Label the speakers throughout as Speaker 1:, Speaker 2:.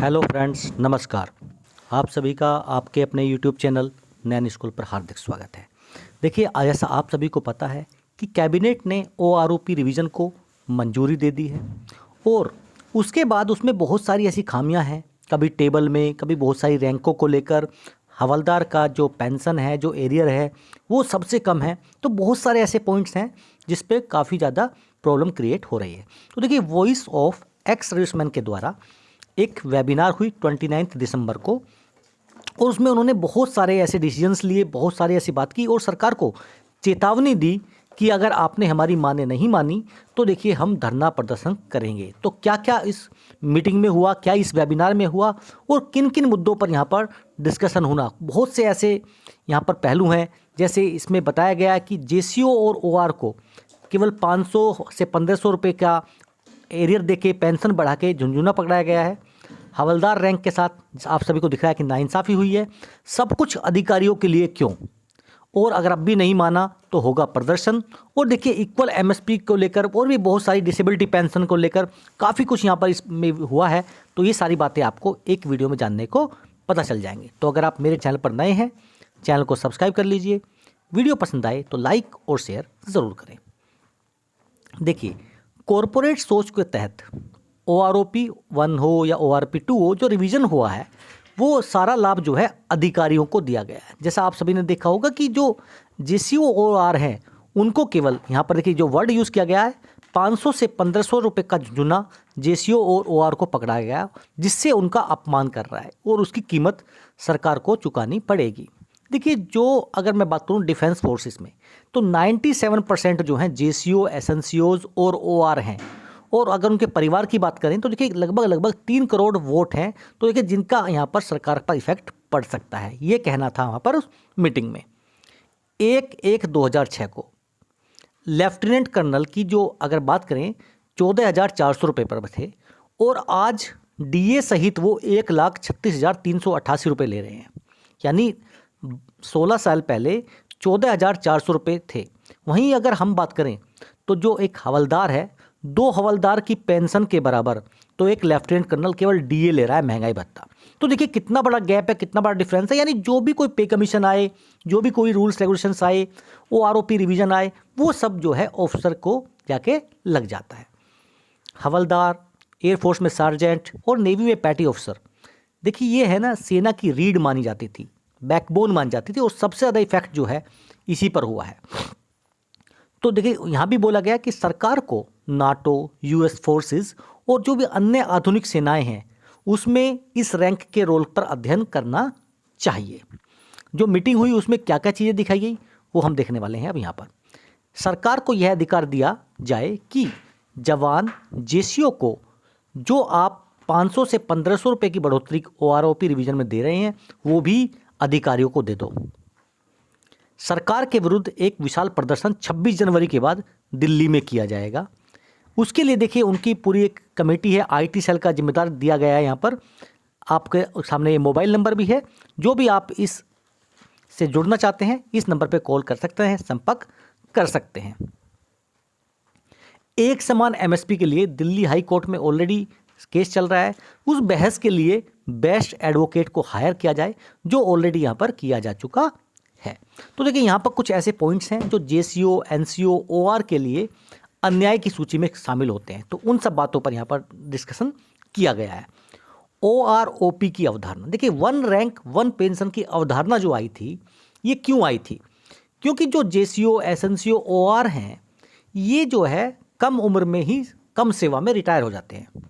Speaker 1: Hello friends, नमस्कार। आप सभी का आपके अपने यूट्यूब चैनल नैन स्कूल पर हार्दिक स्वागत है। देखिए, जैसा आप सभी को पता है कि कैबिनेट ने ओआरओपी रिवीजन को मंजूरी दे दी है और उसके बाद उसमें बहुत सारी ऐसी खामियां हैं, कभी टेबल में, कभी बहुत सारी रैंकों को लेकर। हवलदार का जो पेंशन है, जो एरियर है, वो सबसे कम है। तो बहुत सारे ऐसे पॉइंट्स हैं जिस पे काफ़ी ज़्यादा प्रॉब्लम क्रिएट हो रही है। तो देखिए, वॉइस ऑफ एक्स सर्विसमैन के द्वारा एक वेबिनार हुई 29 दिसंबर को और उसमें उन्होंने बहुत सारे ऐसे डिसीजंस लिए, बहुत सारी ऐसी बात की और सरकार को चेतावनी दी कि अगर आपने हमारी माने नहीं मानी तो देखिए हम धरना प्रदर्शन करेंगे। तो क्या क्या इस मीटिंग में हुआ, क्या इस वेबिनार में हुआ और किन किन मुद्दों पर यहाँ पर डिस्कशन होना, बहुत से ऐसे यहाँ पर पहलू हैं। जैसे इसमें बताया गया है कि जेसीओ और ओआर को केवल 500 से 1500 रुपये का एरियर देके पेंशन बढ़ा के झुंझुना पकड़ाया गया है। हवलदार रैंक के साथ आप सभी को दिख रहा है कि नाइंसाफ़ी हुई है। सब कुछ अधिकारियों के लिए क्यों, और अगर अब भी नहीं माना तो होगा प्रदर्शन। और देखिए, इक्वल एमएसपी को लेकर और भी बहुत सारी डिसेबिलिटी पेंशन को लेकर काफ़ी कुछ यहाँ पर इसमें हुआ है। तो ये सारी बातें आपको एक वीडियो में जानने को पता चल जाएंगी। तो अगर आप मेरे चैनल पर नए हैं, चैनल को सब्सक्राइब कर लीजिए। वीडियो पसंद आए तो लाइक और शेयर ज़रूर करें। देखिए, कॉरपोरेट सोच के तहत ओआरओपी 1 हो या ओआरपी 2 हो, जो रिवीजन हुआ है वो सारा लाभ जो है अधिकारियों को दिया गया है। जैसा आप सभी ने देखा होगा कि जो जेसीओ ओआर हैं उनको केवल यहाँ पर देखिए जो वर्ड यूज़ किया गया है, 500 से 1500 रुपये का जुना जेसीओ और ओआर को पकड़ाया गया, जिससे उनका अपमान कर रहा है और उसकी कीमत सरकार को चुकानी पड़ेगी। देखिए, जो अगर मैं बात करूं डिफेंस फोर्सेस में, तो 97% जो हैं जेसीओ, एसएनसीओज और ओआर हैं। और अगर उनके परिवार की बात करें तो देखिए लगभग 3 करोड़ वोट हैं। तो देखिए जिनका यहाँ पर सरकार पर इफेक्ट पड़ सकता है, ये कहना था वहाँ पर उस मीटिंग में। 1/1/2006 को लेफ्टिनेंट कर्नल की जो अगर बात करें 14,400 रुपये पर थे और आज डीए सहित वो 1,36,388 रुपये ले रहे हैं। यानी 16 साल पहले 14,400 रुपये थे। वहीं अगर हम बात करें तो जो एक हवलदार है, 2 हवलदार की पेंशन के बराबर तो एक लेफ्टिनेंट कर्नल केवल डीए ले रहा है, महंगाई भत्ता। तो देखिए कितना बड़ा गैप है, कितना बड़ा डिफरेंस है। यानी जो भी कोई पे कमीशन आए, जो भी कोई रूल्स रेगुलेशंस आए, ओआरओपी रिवीजन आए, वो सब जो है ऑफिसर को जाके लग जाता है। हवलदार, एयरफोर्स में सार्जेंट और नेवी में पैटी ऑफिसर, देखिए ये है ना, सेना की रीढ़ मानी जाती थी, बैकबोन मानी जाती थी और सबसे ज़्यादा इफेक्ट जो है इसी पर हुआ है। तो देखिए यहाँ भी बोला गया कि सरकार को नाटो, यूएस फोर्सेस और जो भी अन्य आधुनिक सेनाएं हैं उसमें इस रैंक के रोल पर अध्ययन करना चाहिए। जो मीटिंग हुई उसमें क्या क्या चीज़ें दिखाई गई वो हम देखने वाले हैं। अब यहाँ पर सरकार को यह अधिकार दिया जाए कि जवान जेसीओ को जो आप 500 से 1500 रुपये की बढ़ोतरी ओआरओपी रिवीजन में दे रहे हैं वो भी अधिकारियों को दे दो। सरकार के विरुद्ध एक विशाल प्रदर्शन 26 जनवरी के बाद दिल्ली में किया जाएगा। उसके लिए देखिए उनकी पूरी एक कमेटी है, आईटी सेल का जिम्मेदार दिया गया है। यहाँ पर आपके सामने ये मोबाइल नंबर भी है, जो भी आप इस से जुड़ना चाहते हैं इस नंबर पे कॉल कर सकते हैं, संपर्क कर सकते हैं। एक समान एमएसपी के लिए दिल्ली हाई कोर्ट में ऑलरेडी केस चल रहा है। उस बहस के लिए बेस्ट एडवोकेट को हायर किया जाए, जो ऑलरेडी यहाँ पर किया जा चुका है। तो देखिए यहाँ पर कुछ ऐसे पॉइंट्स हैं जो जेसीओ, एनसीओ, ओआर के लिए अन्याय की सूची में शामिल होते हैं। तो उन सब बातों पर यहाँ पर डिस्कशन किया गया है। ओआरओपी की अवधारणा, देखिए 1 रैंक 1 पेंशन की अवधारणा जो आई थी, ये क्यों आई थी? क्योंकि जो जेसीओ, एसएनसीओ, ओआर हैं, ये जो है कम उम्र में ही कम सेवा में रिटायर हो जाते हैं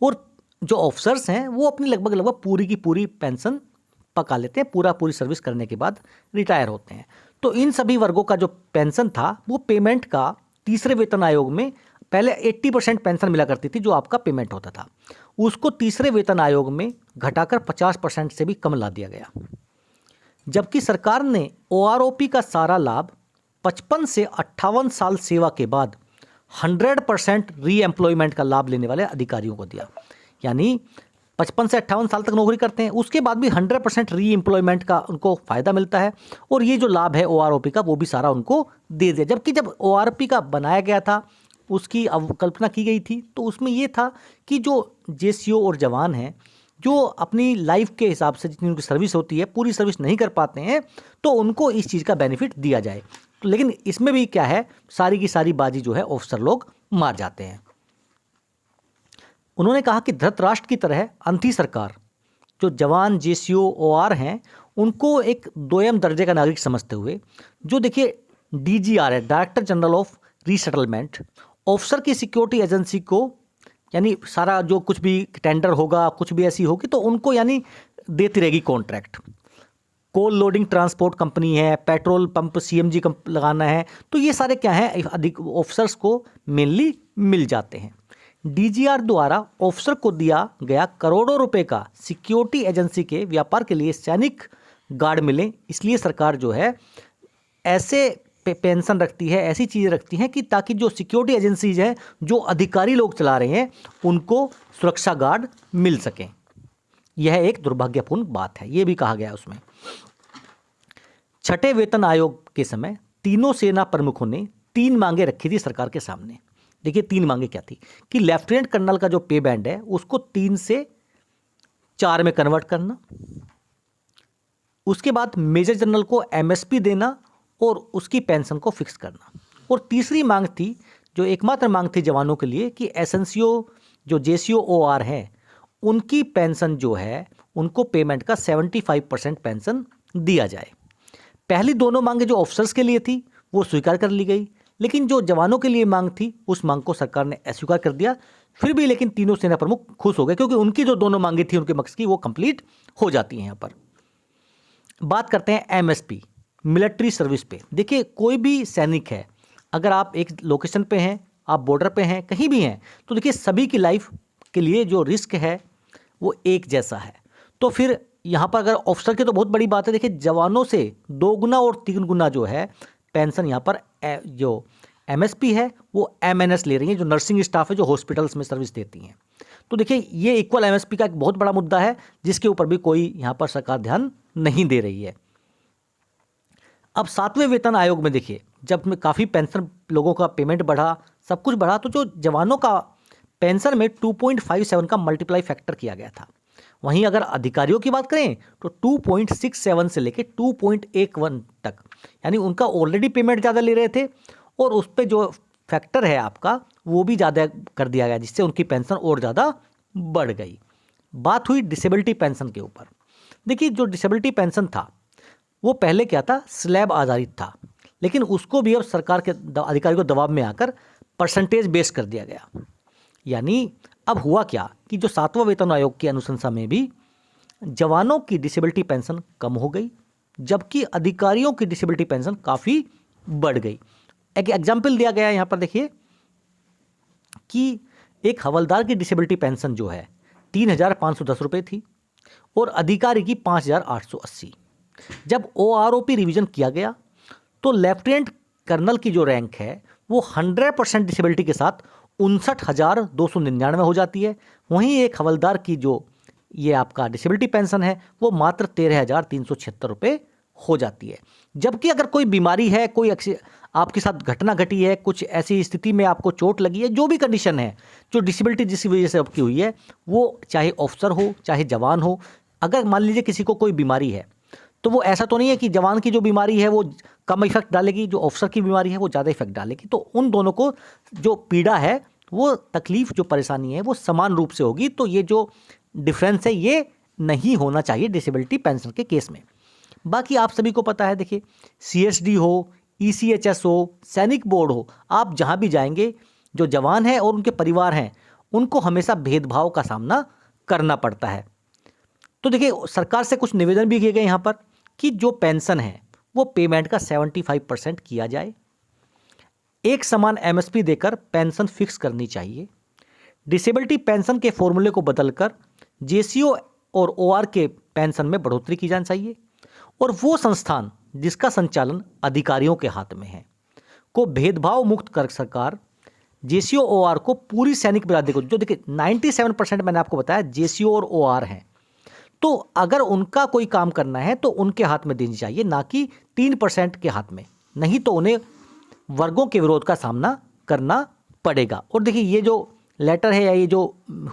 Speaker 1: और जो ऑफिसर्स हैं वो अपनी लगभग पूरी की पूरी पेंशन पका लेते हैं, पूरी सर्विस करने के बाद रिटायर होते हैं। तो इन सभी वर्गों का जो पेंशन था वो पेमेंट का तीसरे वेतन आयोग में पहले 80% पेंशन मिला करती थी, जो आपका पेमेंट होता था, उसको तीसरे वेतन आयोग में घटाकर 50% से भी कम ला दिया गया। जबकि सरकार ने ओआरओपी का सारा लाभ 55 से 58 साल सेवा के बाद 100% री एम्प्लॉयमेंट का लाभ लेने वाले अधिकारियों को दिया। यानी 55 से 58 साल तक नौकरी करते हैं, उसके बाद भी 100% री एम्प्लॉयमेंट का उनको फ़ायदा मिलता है और ये जो लाभ है ओआरओपी का वो भी सारा उनको दे दिया। जबकि जब ओआरपी का बनाया गया था उसकी अवकल्पना की गई थी, तो उसमें ये था कि जो जेसीओ और जवान हैं, जो अपनी लाइफ के हिसाब से जितनी उनकी सर्विस होती है पूरी सर्विस नहीं कर पाते हैं, तो उनको इस चीज़ का बेनिफिट दिया जाए। तो लेकिन इसमें भी क्या है, सारी की सारी बाजी जो है ऑफिसर लोग मार जाते हैं। उन्होंने कहा कि धृतराष्ट्र की तरह अंती सरकार जो जवान जेसीओ ओआर हैं उनको एक दोयम दर्जे का नागरिक समझते हुए, जो देखिए डीजीआर है, director general of resettlement, officer की सिक्योरिटी एजेंसी को, यानी सारा जो कुछ भी टेंडर होगा, कुछ भी ऐसी होगी तो उनको यानी देती रहेगी कॉन्ट्रैक्ट। कोल लोडिंग ट्रांसपोर्ट कंपनी है, पेट्रोल पंप सीएमजी लगाना है, तो ये सारे क्या हैं, अधिक ऑफिसर्स को मेनली मिल जाते हैं। डीजीआर द्वारा ऑफिसर को दिया गया करोड़ों रुपए का सिक्योरिटी एजेंसी के व्यापार के लिए सैनिक गार्ड मिले, इसलिए सरकार जो है ऐसे पेंशन रखती है, ऐसी चीज़ें रखती हैं कि ताकि जो सिक्योरिटी एजेंसीज हैं, जो अधिकारी लोग चला रहे हैं, उनको सुरक्षा गार्ड मिल सकें। यह एक दुर्भाग्यपूर्ण बात है, ये भी कहा गया उसमें। छठे वेतन आयोग के समय तीनों सेना प्रमुखों ने 3 मांगे रखी थी सरकार के सामने। देखिए 3 मांगे क्या थी कि लेफ्टिनेंट कर्नल का जो पे बैंड है उसको 3 से 4 में कन्वर्ट करना, उसके बाद मेजर जनरल को एमएसपी देना और उसकी पेंशन को फिक्स करना, और तीसरी मांग थी, जो एकमात्र मांग थी जवानों के लिए, कि एसएनसीओ जो जेसीओ ओआर है उनकी पेंशन जो है उनको पेमेंट का 75% पेंशन दिया जाए। पहली दोनों मांगे जो ऑफिसर्स के लिए थी वो स्वीकार कर ली गई, लेकिन जो जवानों के लिए मांग थी उस मांग को सरकार ने अस्वीकार कर दिया। फिर भी लेकिन तीनों सेना प्रमुख खुश हो गए, क्योंकि उनकी जो दोनों मांगे थी उनके मकसद की वो कंप्लीट हो जाती हैं। यहाँ पर बात करते हैं एमएसपी, मिलिट्री सर्विस पे। देखिए कोई भी सैनिक है, अगर आप एक लोकेशन पे हैं, आप बॉर्डर पे हैं, कहीं भी हैं, तो देखिए सभी की लाइफ के लिए जो रिस्क है वो एक जैसा है। तो फिर यहाँ पर अगर ऑफिसर की तो बहुत बड़ी बात है, देखिए जवानों से 2 गुना और 3 गुना जो है पेंशन यहाँ पर जो एमएसपी है वो एमएनएस ले रही है, जो नर्सिंग स्टाफ है, जो हॉस्पिटल्स में सर्विस देती हैं। तो देखिए ये इक्वल एमएसपी का एक बहुत बड़ा मुद्दा है, जिसके ऊपर भी कोई यहाँ पर सरकार ध्यान नहीं दे रही है। अब 7वें वेतन आयोग में देखिए, जब में काफ़ी पेंशन लोगों का पेमेंट बढ़ा, सब कुछ बढ़ा, तो जो जवानों का पेंशन में 2.57 का मल्टीप्लाई फैक्टर किया गया था। वहीं अगर अधिकारियों की बात करें तो 2.67 से लेके 2.81 तक, यानी उनका ऑलरेडी पेमेंट ज़्यादा ले रहे थे और उस पर जो फैक्टर है आपका वो भी ज़्यादा कर दिया गया, जिससे उनकी पेंशन और ज़्यादा बढ़ गई। बात हुई डिसेबिलिटी पेंशन के ऊपर। देखिए जो डिसेबिलिटी पेंशन था वो पहले क्या था, स्लैब आधारित था, लेकिन उसको भी अब सरकार के अधिकारी को दबाव में आकर परसेंटेज बेस कर दिया गया। यानी अब हुआ क्या कि जो 7वां वेतन आयोग की अनुशंसा में भी जवानों की डिसेबिलिटी पेंशन कम हो गई, जबकि अधिकारियों की डिसेबिलिटी पेंशन काफ़ी बढ़ गई। एक एग्जाम्पल दिया गया है यहाँ पर, देखिए कि एक हवलदार की डिसेबिलिटी पेंशन जो है 3,510 रुपये थी और अधिकारी की 5,880। जब OROP रिवीजन किया गया तो लेफ्टिनेंट कर्नल की जो रैंक है वो 100% डिसेबिलिटी के साथ 59,299 हो जाती है। वहीं एक हवलदार की जो ये आपका डिसेबिलिटी पेंशन है वो मात्र 13,376 रुपये हो जाती है। जबकि अगर कोई बीमारी है, कोई आपके साथ घटना घटी है, कुछ ऐसी स्थिति में आपको चोट लगी है, जो भी कंडीशन है, जो डिसेबिलिटी जिस वजह से आपकी हुई है, वो चाहे ऑफिसर हो चाहे जवान हो, अगर मान लीजिए किसी को कोई बीमारी है तो वो ऐसा तो नहीं है कि जवान की जो बीमारी है वो कम इफेक्ट डालेगी, जो ऑफिसर की बीमारी है वो ज़्यादा इफेक्ट डालेगी। तो उन दोनों को जो पीड़ा है, वो तकलीफ, जो परेशानी है वो समान रूप से होगी। तो ये जो डिफरेंस है ये नहीं होना चाहिए डिसेबिलिटी पेंशन के केस में। बाकी आप सभी को पता है, देखिए CSD हो, ECHS हो, सैनिक बोर्ड हो, आप जहाँ भी जाएंगे जो जवान हैं और उनके परिवार हैं उनको हमेशा भेदभाव का सामना करना पड़ता है। तो देखिए सरकार से कुछ निवेदन भी किए गए यहाँ पर कि जो पेंशन है वो पेमेंट का 75% किया जाए, एक समान MSP देकर पेंशन फिक्स करनी चाहिए, डिसेबिलिटी पेंशन के फॉर्मूले को बदलकर JCO और OR के पेंशन में बढ़ोतरी की जानी चाहिए, और वो संस्थान जिसका संचालन अधिकारियों के हाथ में है को भेदभाव मुक्त कर सरकार JCO OR को पूरी सैनिक बिरादरी को, जो देखिए 97% मैंने आपको बताया JCO और OR हैं, तो अगर उनका कोई काम करना है तो उनके हाथ में देनी चाहिए, ना कि 3% के हाथ में, नहीं तो उन्हें वर्गों के विरोध का सामना करना पड़ेगा। और देखिए ये जो लेटर है या ये जो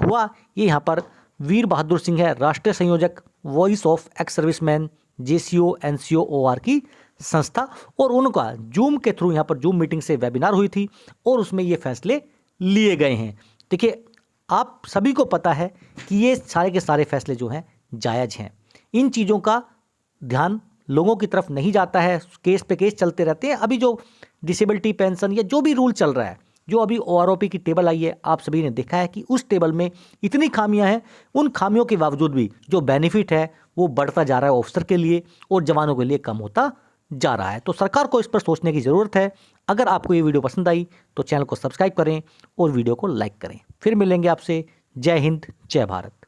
Speaker 1: हुआ, ये यहाँ पर वीर बहादुर सिंह है, राष्ट्रीय संयोजक voice of ex serviceman JCO NCO OR की संस्था, और उनका जूम के थ्रू यहाँ पर जूम मीटिंग से वेबिनार हुई थी और उसमें ये फैसले लिए गए हैं। देखिए आप सभी को पता है कि ये सारे के सारे फैसले जो हैं जायज़ हैं। इन चीज़ों का ध्यान लोगों की तरफ नहीं जाता है, केस पे केस चलते रहते हैं। अभी जो डिसेबिलिटी पेंशन या जो भी रूल चल रहा है, जो अभी OROP की टेबल आई है, आप सभी ने देखा है कि उस टेबल में इतनी खामियां हैं। उन खामियों के बावजूद भी जो बेनिफिट है वो बढ़ता जा रहा है ऑफिसर के लिए और जवानों के लिए कम होता जा रहा है। तो सरकार को इस पर सोचने की ज़रूरत है। अगर आपको ये वीडियो पसंद आई तो चैनल को सब्सक्राइब करें और वीडियो को लाइक करें। फिर मिलेंगे आपसे। जय हिंद, जय भारत।